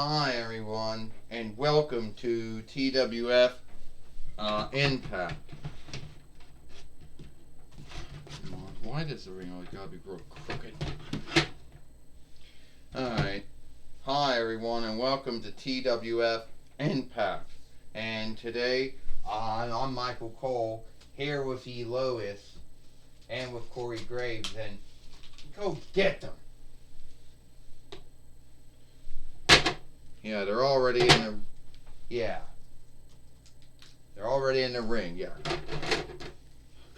Hi everyone, and welcome to TWF Impact. Why does the ring always gotta be real crooked? Alright. Hi everyone, and welcome to TWF Impact. And today, I'm Michael Cole, here with E. Lois, and with Corey Graves, and go get them! Yeah, they're already in the... Yeah. They're already in the ring, yeah.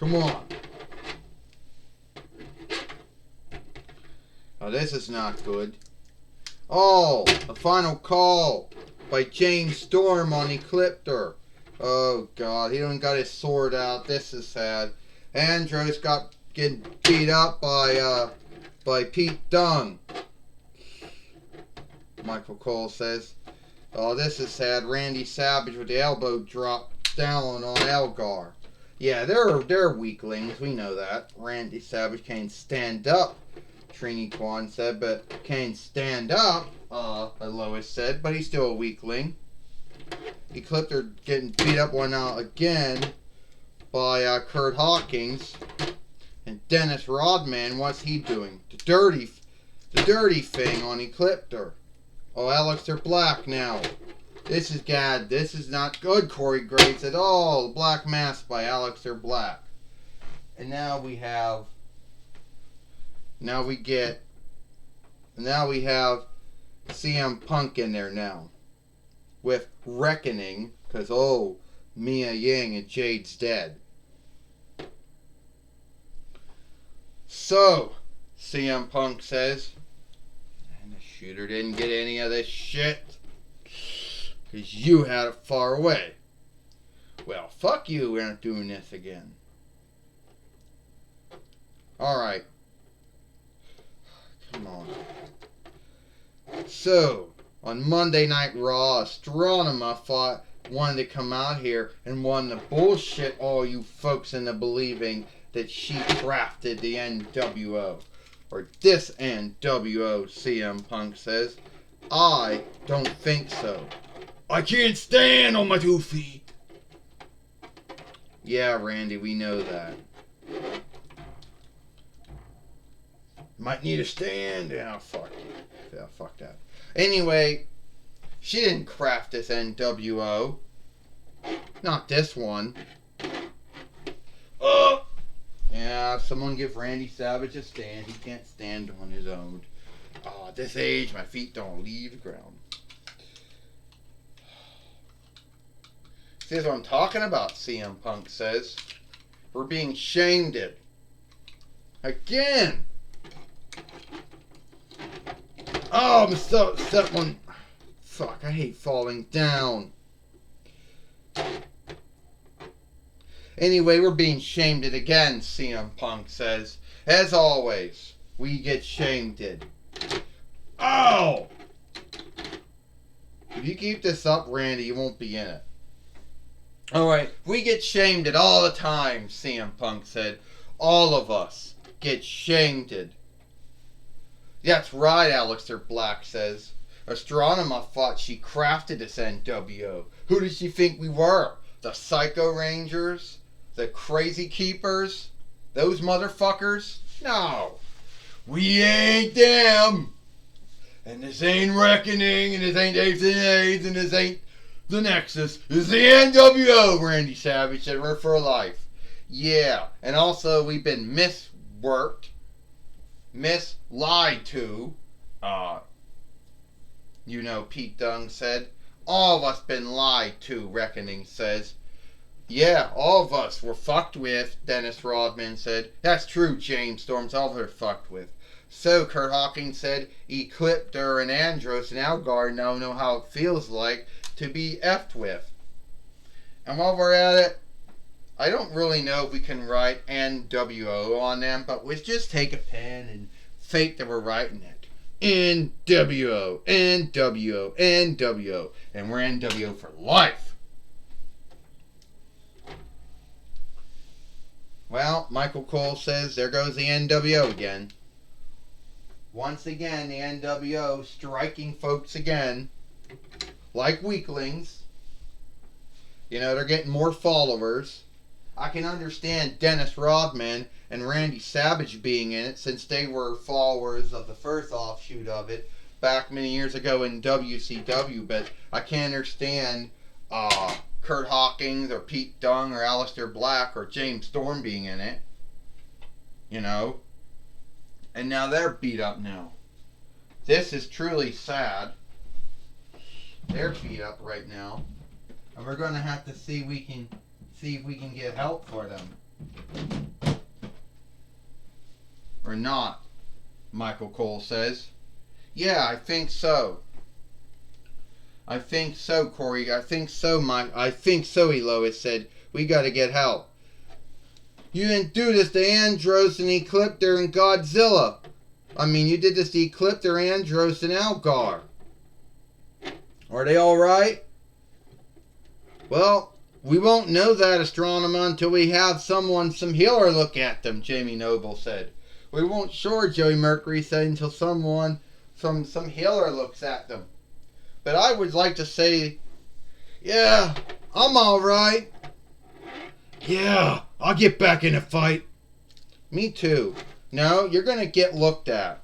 Come on. Oh, this is not good. Oh, a final call by James Storm on Ecliptor. Oh, God, he don't got his sword out. This is sad. Andros got getting beat up by Pete Dunne. Michael Cole says. Oh, this is sad. Randy Savage with the elbow drop down on Elgar. Yeah, they're weaklings. We know that. Randy Savage can't stand up, Trini Kwan said, but can't stand up, Lois said, but he's still a weakling. Ecliptor getting beat up one out again by Kurt Hawkins. And Dennis Rodman, what's he doing? The dirty thing on Ecliptor. Oh, Aleister Black now. This is not good, Corey Graves at all. The Black Mask by Aleister Black. And now we have CM Punk in there now. With Reckoning, because Mia Ying and Jade's dead. So, CM Punk says, and the shooter didn't get any of this shit because you had it far away. Well, fuck you, we're not doing this again. Alright. Come on. So, on Monday Night Raw, Astronema wanted to come out here and wanted to bullshit all you folks into believing that she crafted the NWO. Or this NWO, CM Punk says. I don't think so. I can't stand on my 2 feet. Yeah, Randy, we know that. Might need a stand. Yeah, fuck you. Yeah, fuck that. Anyway, she didn't craft this NWO. Not this one. Oh! Yeah, someone give Randy Savage a stand. He can't stand on his own. Oh, at this age, my feet don't leave the ground. See, that's what I'm talking about, CM Punk says. We're being shamed at. Again! Oh, I'm step one. Fuck, I hate falling down. Anyway, we're being shamed at again, CM Punk says. As always, we get shamed at. Oh! If you keep this up, Randy, you won't be in it. Alright, we get shamed at all the time, CM Punk said. All of us get shamed at. That's right, Aleister Black says. Astronema thought she crafted this NWO. Who did she think we were? The Psycho Rangers? The Crazy Keepers? Those motherfuckers? No. We ain't them. And this ain't Reckoning, and this ain't Apes and Aids, and this ain't the Nexus. This is the NWO, Randy Savage said. We're for life. Yeah, and also we've been misworked, lied to. Pete Dunne said. All of us been lied to, Reckoning says. Yeah, all of us were fucked with, Dennis Rodman said. That's true, James Storms, all of us are fucked with. So, Kurt Hawkins said, Ecliptor and Andros and Elgar now know how it feels like to be effed with. And while we're at it, I don't really know if we can write NWO on them, but let's just take a pen and fake that we're writing it. NWO, NWO, NWO. And we're NWO for life. Well, Michael Cole says there goes the NWO again. Once again, the NWO striking folks again. like weaklings. You know, they're getting more followers. I can understand Dennis Rodman and Randy Savage being in it since they were followers of the first offshoot of it back many years ago in WCW, but I can't understand Kurt Hawkins or Pete Dunne or Aleister Black or James Storm being in it. You know? And now they're beat up now. This is truly sad. They're beat up right now. And we're going to have to see if we can get help for them. Or not, Michael Cole says. Yeah, I think so. I think so, Corey. I think so, Mike. I think so, Elois said. We got to get help. You didn't do this to Andros and Ecliptor and Godzilla. I mean, you did this to Ecliptor, Andros, and Algar. Are they alright? Well, we won't know that, Astronomer, until we have some healer look at them, Jamie Noble said. We won't sure, Joey Mercury said, until some healer looks at them. But I would like to say, yeah, I'm alright. Yeah, I'll get back in a fight. Me too. No, you're going to get looked at.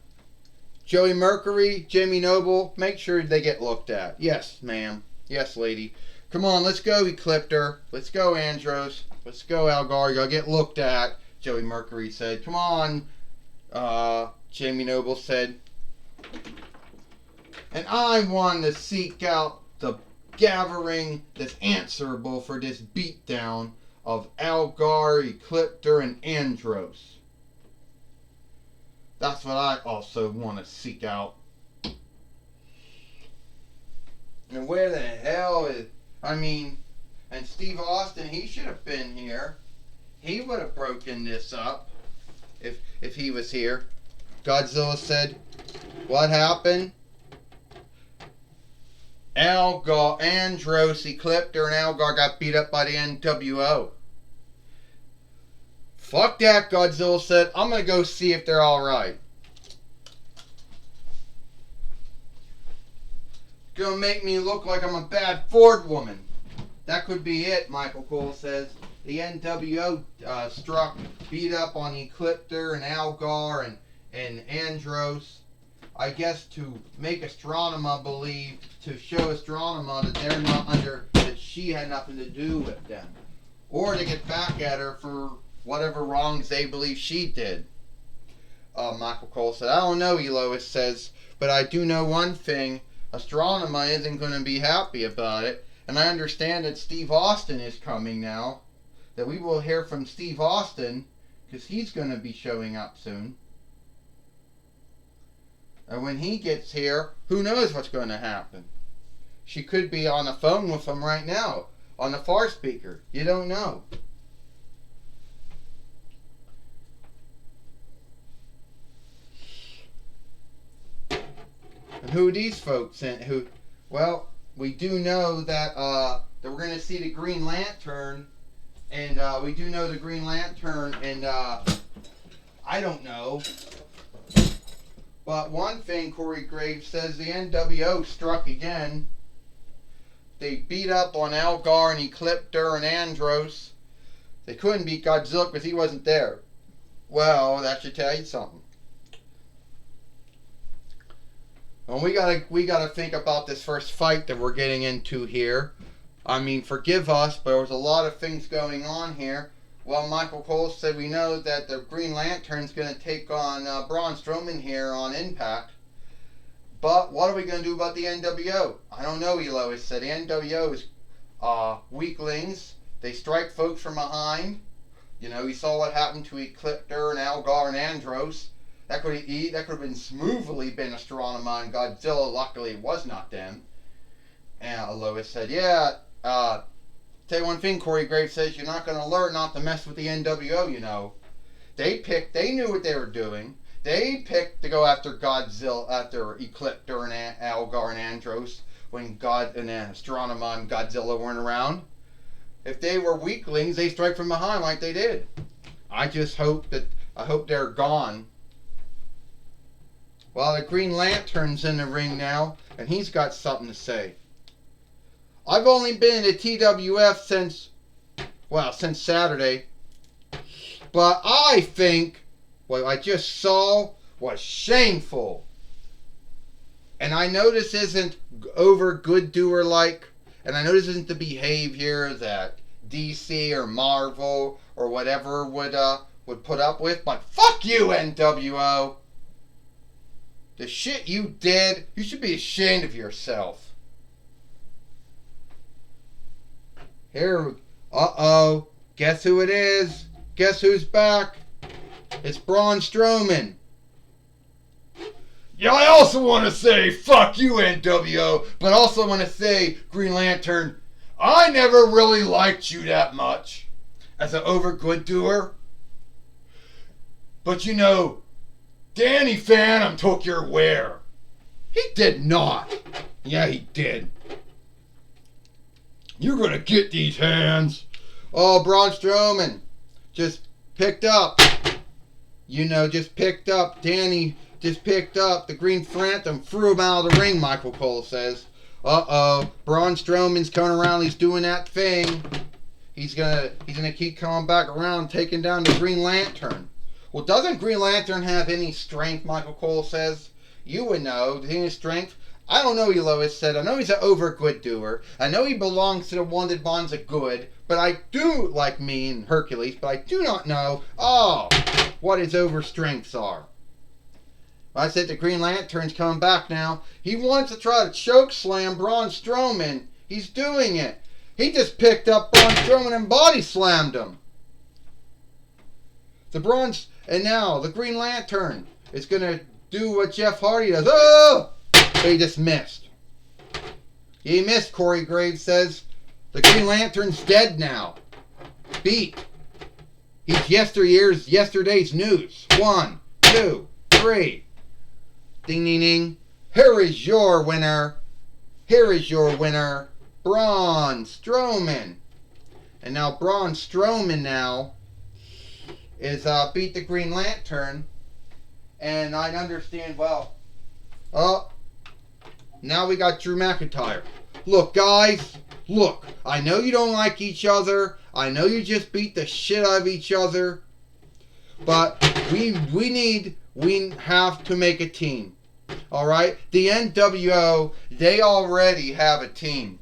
Joey Mercury, Jamie Noble, make sure they get looked at. Yes, ma'am. Yes, lady. Come on, let's go, Ecliptor. Let's go, Andros. Let's go, Algar. You'll get looked at, Joey Mercury said. Come on, Jamie Noble said. And I want to seek out the gathering that's answerable for this beatdown of Algar, Ecliptor, and Andros. That's what I also want to seek out. And where the hell is... I mean, and Steve Austin, he should have been here. He would have broken this up if he was here. Godzilla said, what happened? Algar, Andros, Ecliptor, and Algar got beat up by the NWO. Fuck that, Godzilla said. I'm going to go see if they're alright. Gonna make me look like I'm a bad Ford woman. That could be it, Michael Cole says. The NWO beat up on Ecliptor and Algar and Andros. I guess to make Astronema believe, to show Astronema that they're not that she had nothing to do with them. Or to get back at her for whatever wrongs they believe she did. Michael Cole said, I don't know, Elois says, but I do know one thing. Astronema isn't going to be happy about it. And I understand that Steve Austin is coming now. That we will hear from Steve Austin, because he's going to be showing up soon. And when he gets here, who knows what's going to happen? She could be on the phone with him right now, on the far speaker. You don't know. And who are these folks in? Well, we do know that we're going to see the Green Lantern, and we do know the Green Lantern, and I don't know. But one thing, Corey Graves says, the NWO struck again. They beat up on Algar and Ecliptor and Andros. They couldn't beat Godzilla because he wasn't there. Well, that should tell you something. And we gotta think about this first fight that we're getting into here. I mean, forgive us, but there was a lot of things going on here. Well, Michael Cole said we know that the Green Lantern's going to take on Braun Strowman here on Impact. But what are we going to do about the NWO? I don't know, Elois said. The NWO is weaklings. They strike folks from behind. You know, we saw what happened to Ecliptor and Algar and Andros. That could have been smoothly been Astronema and Godzilla. Luckily, it was not them. And Lois said, yeah, tell you one thing, Corey Graves says, you're not going to learn not to mess with the NWO, you know. They knew what they were doing. They picked to go after Godzilla, after Ecliptor and Algar and Andros when Astronema and Godzilla weren't around. If they were weaklings, they strike from behind like they did. I hope they're gone. Well, the Green Lantern's in the ring now, and he's got something to say. I've only been in the TWF since Saturday. But I think what I just saw was shameful. And I know this isn't over good doer like, and I know this isn't the behavior that DC or Marvel or whatever would put up with, but fuck you, NWO. The shit you did, you should be ashamed of yourself. Here, guess who it is? Guess who's back? It's Braun Strowman. Yeah, I also want to say, fuck you, NWO, but also want to say, Green Lantern, I never really liked you that much as an over good doer. But you know, Danny Phantom took your wear. He did not. Yeah, he did. You're gonna get these hands. Oh, Braun Strowman just picked up. Just picked up. Danny just picked up the Green Phantom, threw him out of the ring, Michael Cole says. Braun Strowman's coming around, he's doing that thing. He's gonna keep coming back around, taking down the Green Lantern. Well, doesn't Green Lantern have any strength, Michael Cole says? You would know. Does he have any strength? I don't know, Lois said. I know he's an over good doer. I know he belongs to the Wanted Bonds of Good, but I do like me and Hercules, but I do not know, what his over strengths are. I said the Green Lantern's coming back now. He wants to try to choke slam Braun Strowman. He's doing it. He just picked up Braun Strowman and body slammed him. And now the Green Lantern is going to do what Jeff Hardy does. Oh! But he just missed. He missed, Corey Graves says. The Green Lantern's dead now. Beat. He's yesterday's news. 1, 2, 3. Ding, ding, ding. Here is your winner. Braun Strowman. And now Braun Strowman now is beat the Green Lantern. And I understand, now we got Drew McIntyre. Look, guys. Look, I know you don't like each other. I know you just beat the shit out of each other. But we have to make a team. Alright? The NWO, they already have a team.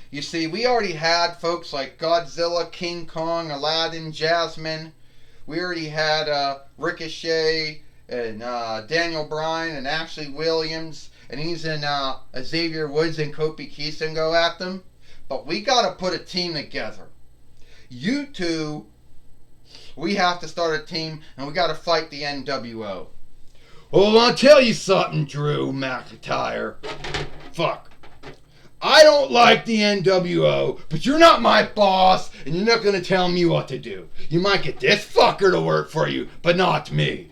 You see, we already had folks like Godzilla, King Kong, Aladdin, Jasmine. We already had Ricochet and Daniel Bryan and Ashley Williams. And he's in Xavier Woods and Kofi Kingston go at them. But we got to put a team together. You two, we have to start a team and we got to fight the NWO. Well, I'll tell you something, Drew McIntyre. Fuck. I don't like the NWO, but you're not my boss, and you're not going to tell me what to do. You might get this fucker to work for you, but not me.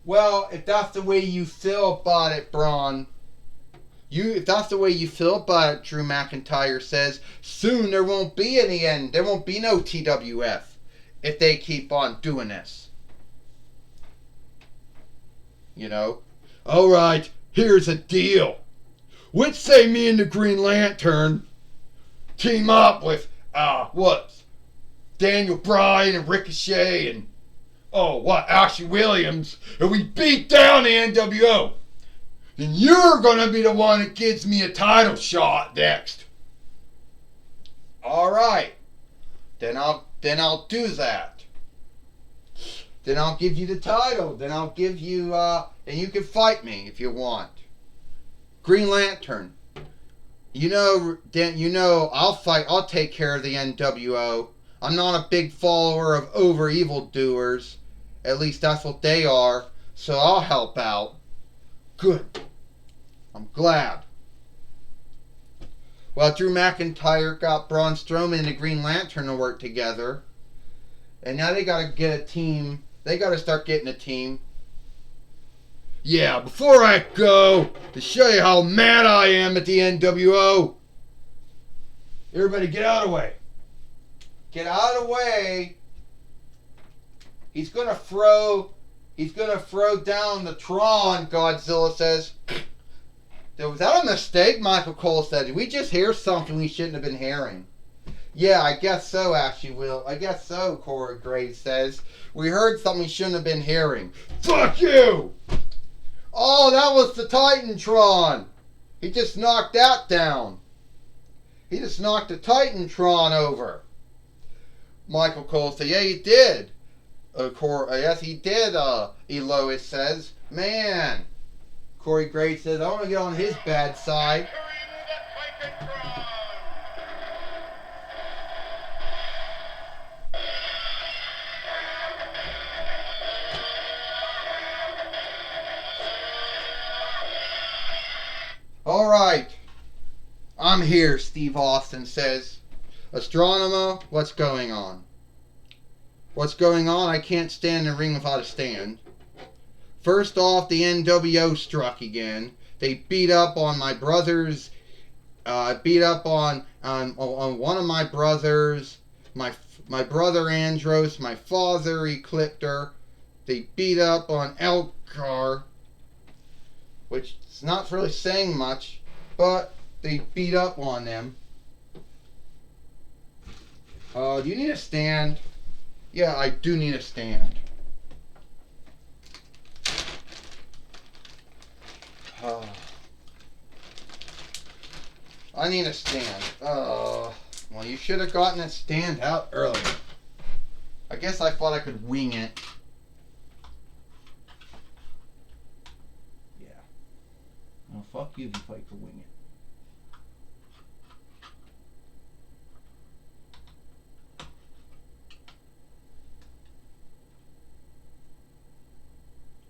Well, if that's the way you feel about it, Braun, if that's the way you feel about it, Drew McIntyre says, soon there won't be any end. There won't be no TWF if they keep on doing this. Alright, here's a deal. Let's say me and the Green Lantern team up with, Daniel Bryan and Ricochet and, Ashley Williams, and we beat down the NWO. Then you're gonna be the one that gives me a title shot next. Alright. Then I'll do that. Then I'll give you the title. Then I'll give you, and you can fight me if you want. Green Lantern. I'll take care of the NWO. I'm not a big follower of over evildoers. At least that's what they are. So I'll help out. Good. I'm glad. Well, Drew McIntyre got Braun Strowman and the Green Lantern to work together. And now they gotta get a team. They gotta start getting a team. Yeah, before I go, to show you how mad I am at the NWO. Everybody get out of the way. Get out of the way. He's gonna throw down the Tron, Godzilla says. Was that a mistake? Michael Cole said. Did we just hear something we shouldn't have been hearing? Yeah, I guess so, Ashley Will. I guess so, Corey Graves says. We heard something we shouldn't have been hearing. Fuck you! Oh, that was the Titantron! He just knocked that down. He just knocked the Titantron over. Michael Cole said, yeah, he did. Yes, he did, Elois says. Man. Corey Graves says, I want to get on his bad side. All right. I'm here, Steve Austin says. Astronomer, what's going on? What's going on? I can't stand in the ring without a stand. First off, the NWO struck again. They beat up on my brothers. Beat up on one of my brothers. My brother Andros. My father Ecliptor. They beat up on Elgar, which is not really saying much, but they beat up on them. Do you need a stand? Yeah, I do need a stand. I need a stand. Well, you should have gotten a stand out earlier. I guess I thought I could wing it. Yeah. Well, fuck you if you thought you could wing it.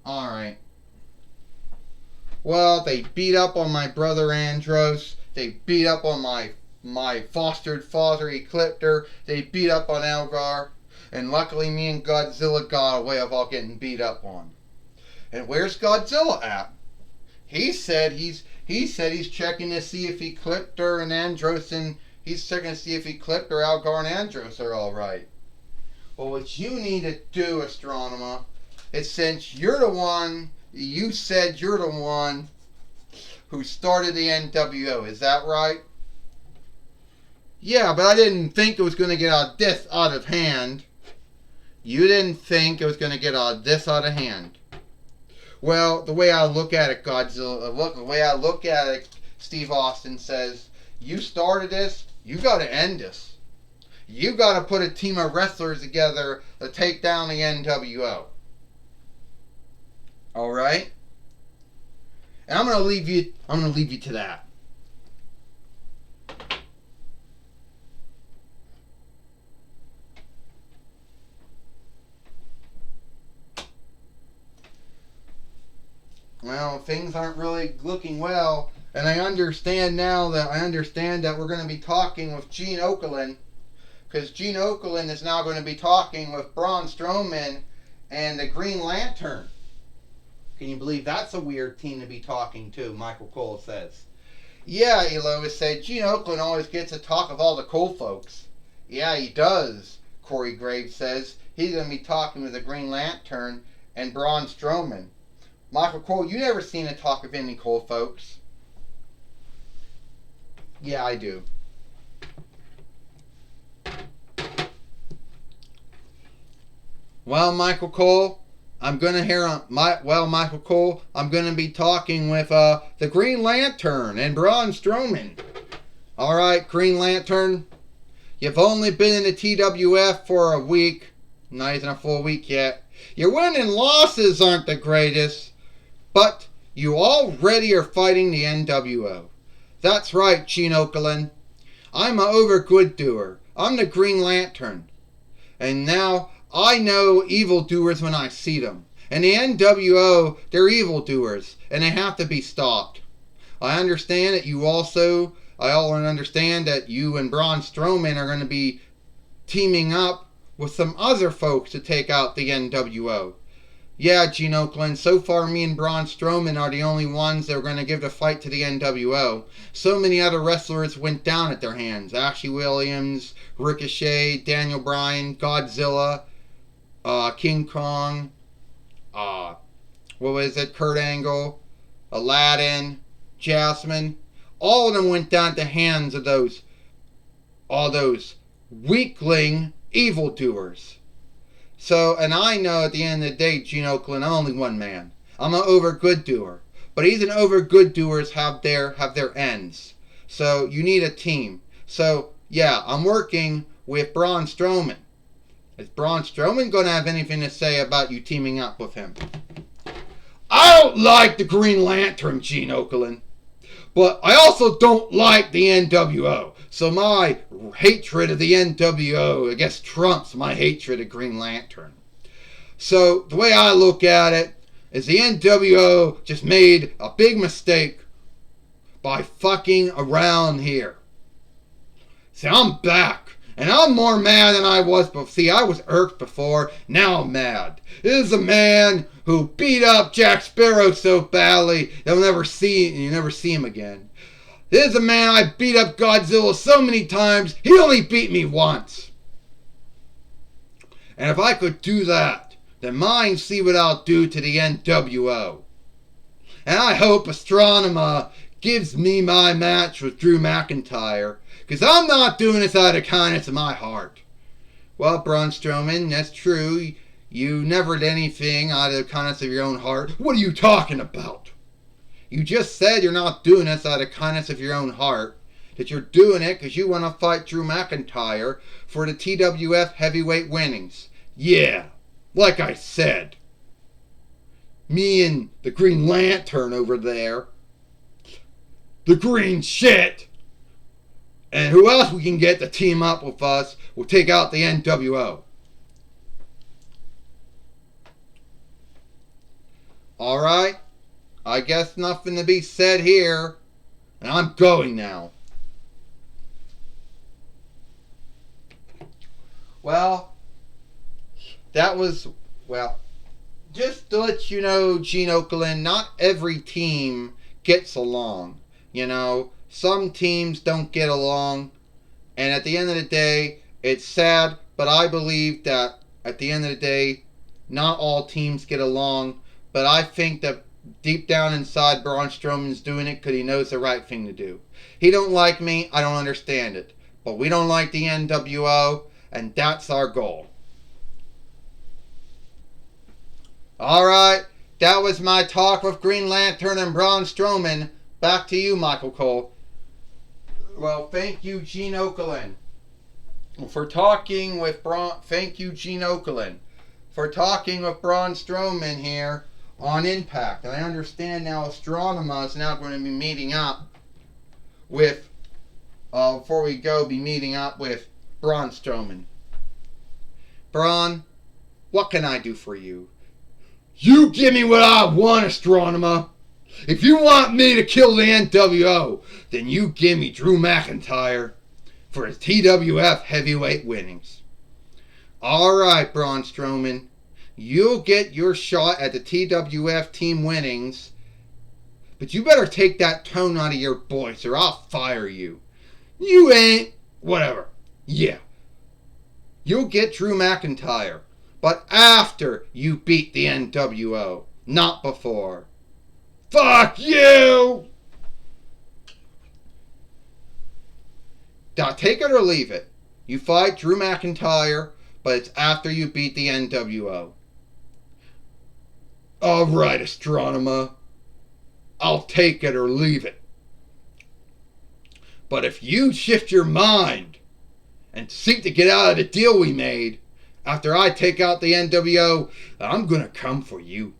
Alright. Well, they beat up on my brother Andros. They beat up on my fostered father Ecliptor. They beat up on Elgar. And luckily me and Godzilla got away without getting beat up on. And where's Godzilla at? He said he's checking to see if Ecliptor and Andros he's checking to see if Ecliptor, Elgar, and Andros are alright. Well, what you need to do, Astronomer, is since you're the one, you said you're the one who started the NWO, is that right? Yeah, but I didn't think it was going to get this out of hand. You didn't think it was going to get this out of hand. Well, the way I look at it, Godzilla, the way I look at it, Steve Austin says, you started this, you got to end this. You got to put a team of wrestlers together to take down the NWO. All right? And I'm going to leave you to that. Well, things aren't really looking well, and I understand that we're going to be talking with Gene Okerlund, because Gene Okerlund is now going to be talking with Braun Strowman and the Green Lantern. Can you believe that's a weird team to be talking to, Michael Cole says. Yeah, Elois said, Gene Okerlund always gets to talk of all the cool folks. Yeah, he does, Corey Graves says. He's going to be talking with the Green Lantern and Braun Strowman. Michael Cole, you never seen a talk of any cool folks. Yeah, I do. Well, Michael Cole, Michael Cole, I'm going to be talking with the Green Lantern and Braun Strowman. All right, Green Lantern, you've only been in the TWF for a week, not even a full week yet. Your win and losses aren't the greatest, but you already are fighting the NWO. That's right, Gene Okerlund. I'm a over-good doer. I'm the Green Lantern. And now I know evildoers when I see them. And the NWO, they're evildoers, and they have to be stopped. I understand that I understand that you and Braun Strowman are going to be teaming up with some other folks to take out the NWO. Yeah, Gene Okerlund, so far me and Braun Strowman are the only ones that are going to give the fight to the NWO. So many other wrestlers went down at their hands. Ashley Williams, Ricochet, Daniel Bryan, Godzilla, King Kong, what was it, Kurt Angle, Aladdin, Jasmine, all of them went down at the hands of all those weakling evildoers. So, and I know at the end of the day, Gene Okerlund, I'm only one man. I'm an over good doer. But even over good doers have their ends. So you need a team. So yeah, I'm working with Braun Strowman. Is Braun Strowman going to have anything to say about you teaming up with him? I don't like the Green Lantern, Gene Okerlund. But I also don't like the NWO. So my hatred of the NWO, I guess, trumps my hatred of Green Lantern. So the way I look at it is the NWO just made a big mistake by fucking around here. See, I'm back. And I'm more mad than I was before. See, I was irked before. Now I'm mad. This is a man who beat up Jack Sparrow so badly you'll never see him again. This is a man I beat up Godzilla so many times, he only beat me once. And if I could do that, then mind see what I'll do to the NWO. And I hope Astronema gives me my match with Drew McIntyre, because I'm not doing this out of kindness of my heart. Well, Braun Strowman, that's true. You never did anything out of the kindness of your own heart. What are you talking about? You just said you're not doing this out of kindness of your own heart. That you're doing it because you want to fight Drew McIntyre for the TWF heavyweight winnings. Yeah, like I said. Me and the Green Lantern over there. The green shit. And who else we can get to team up with us will take out the NWO. Alright. I guess nothing to be said here. And I'm going now. Well, that was, just to let you know, Gene Okerlund, not every team gets along. You know, some teams don't get along. And at the end of the day, it's sad, but I believe that at the end of the day, not all teams get along. But I think that deep down inside, Braun Strowman's doing it because he knows the right thing to do. He don't like me, I don't understand it. But we don't like the NWO, and that's our goal. Alright, that was my talk with Green Lantern and Braun Strowman. Back to you, Michael Cole. Well, thank you, Gene Okerlund, for talking with Braun. Thank you, Gene Okerlund, for talking with Braun Strowman here on Impact. And I understand now Astronema is now going to be meeting up with, before we go, be meeting up with Braun Strowman. Braun, what can I do for you? You give me what I want, Astronema. If you want me to kill the NWO, then you give me Drew McIntyre for his TWF heavyweight winnings. Alright, Braun Strowman. You'll get your shot at the TWF team winnings. But you better take that tone out of your voice or I'll fire you. You ain't... whatever. Yeah. You'll get Drew McIntyre. But after you beat the NWO. Not before. Fuck you! Now take it or leave it. You fight Drew McIntyre, but it's after you beat the NWO. Alright, Astronema. I'll take it or leave it. But if you shift your mind and seek to get out of the deal we made, after I take out the NWO, I'm gonna come for you.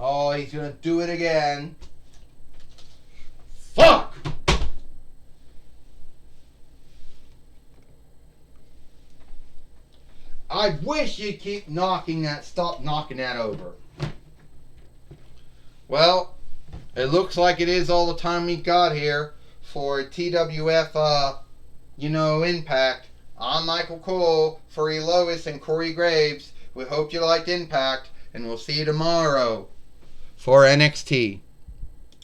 Oh, he's gonna do it again. Fuck! I wish you'd stop knocking that over. Well, it looks like it is all the time we got here for TWF, Impact. I'm Michael Cole for Elois and Corey Graves. We hope you liked Impact, and we'll see you tomorrow for NXT.